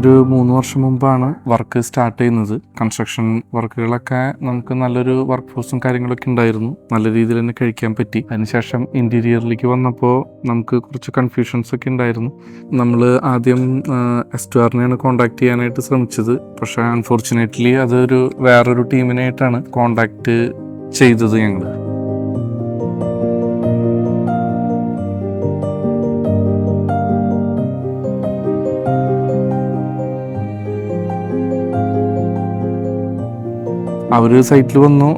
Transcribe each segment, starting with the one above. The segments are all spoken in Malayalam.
നമ്മളൊരു 3 വർഷം മുമ്പാണ് വർക്ക് സ്റ്റാർട്ട് ചെയ്യുന്നത്. കൺസ്ട്രക്ഷൻ വർക്കുകളൊക്കെ നമുക്ക് നല്ലൊരു വർക്ക് ഫോഴ്സും കാര്യങ്ങളൊക്കെ ഉണ്ടായിരുന്നു. നല്ല രീതിയിൽ തന്നെ കഴിക്കാൻ പറ്റി. അതിനുശേഷം ഇന്റീരിയറിലേക്ക് വന്നപ്പോൾ നമുക്ക് കുറച്ച് കൺഫ്യൂഷൻസ് ഒക്കെ ഉണ്ടായിരുന്നു. നമ്മൾ ആദ്യം എസ്റ്റുആറിനെയാണ് കോൺടാക്ട് ചെയ്യാനായിട്ട് ശ്രമിച്ചത്. പക്ഷേ അൺഫോർച്ചുനേറ്റ്ലി അതൊരു വേറൊരു ടീമിനായിട്ടാണ് കോൺടാക്ട് ചെയ്തത് ഞങ്ങൾ. അവർ സൈറ്റിൽ വന്നു,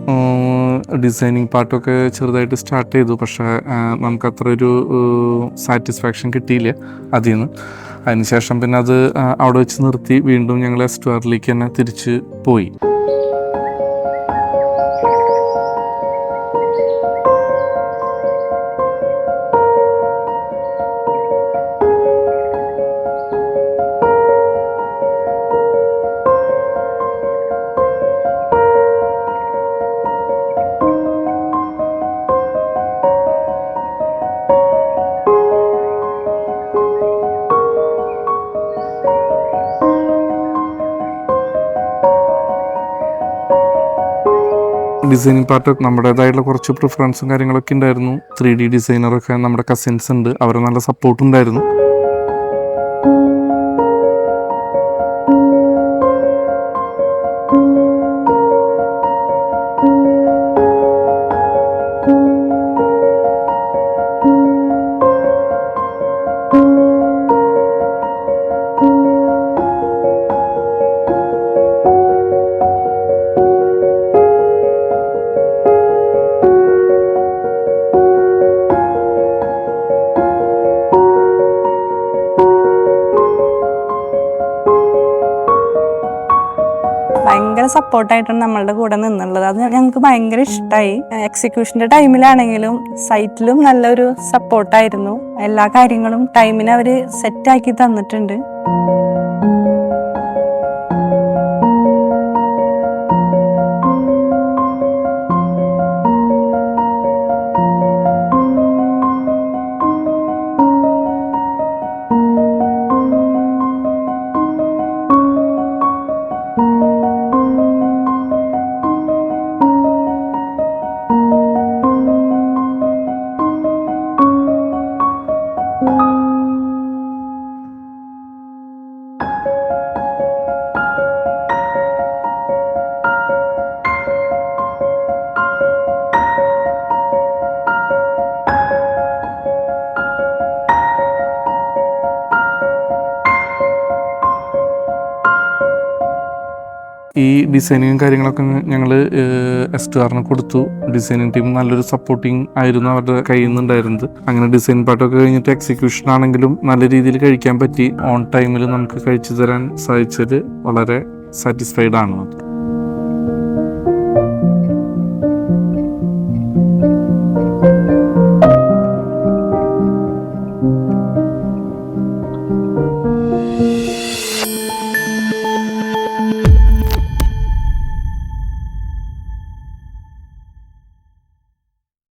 ഡിസൈനിങ് പാർട്ടൊക്കെ ചെറുതായിട്ട് സ്റ്റാർട്ട് ചെയ്തു. പക്ഷേ നമുക്കത്ര ഒരു സാറ്റിസ്ഫാക്ഷൻ കിട്ടിയില്ല അതിൽ നിന്ന്. അതിനുശേഷം പിന്നെ അത് അവിടെ വെച്ച് നിർത്തി വീണ്ടും ഞങ്ങൾ എസ്റ്റുആറിലേക്ക് തന്നെ തിരിച്ച് പോയി. ഡിസൈനിങ് പാർട്ട് നമ്മുടേതായിട്ടുള്ള കുറച്ച് പ്രിഫറൻസും കാര്യങ്ങളൊക്കെ ഉണ്ടായിരുന്നു. 3D ഡിസൈനറൊക്കെ നമ്മുടെ കസിൻസ് ഉണ്ട്, അവരെ നല്ല സപ്പോർട്ട് ഉണ്ടായിരുന്നു. ഭയങ്കര സപ്പോർട്ടായിട്ടാണ് നമ്മളുടെ കൂടെ നിന്നുള്ളത്. അത് ഞങ്ങൾക്ക് ഭയങ്കര ഇഷ്ടമായി. എക്സിക്യൂഷൻ്റെ ടൈമിലാണെങ്കിലും സൈറ്റിലും നല്ലൊരു സപ്പോർട്ടായിരുന്നു. എല്ലാ കാര്യങ്ങളും ടൈമിന് അവർ സെറ്റാക്കി തന്നിട്ടുണ്ട്. ഈ ഡിസൈനിങ്ങും കാര്യങ്ങളൊക്കെ ഞങ്ങൾ എസ്റ്റുആറിന് കൊടുത്തു. ഡിസൈനിങ് ടീം നല്ലൊരു സപ്പോർട്ടിങ് ആയിരുന്നു അവരുടെ കയ്യിൽ നിന്നുണ്ടായിരുന്നത്. അങ്ങനെ ഡിസൈൻ പാർട്ടൊക്കെ കഴിഞ്ഞിട്ട് എക്സിക്യൂഷൻ ആണെങ്കിലും നല്ല രീതിയിൽ കഴിക്കാൻ പറ്റി. ഓൺ ടൈമിൽ നമുക്ക് കഴിച്ചു തരാൻ സാധിച്ചത് വളരെ സാറ്റിസ്ഫൈഡ് ആണ്.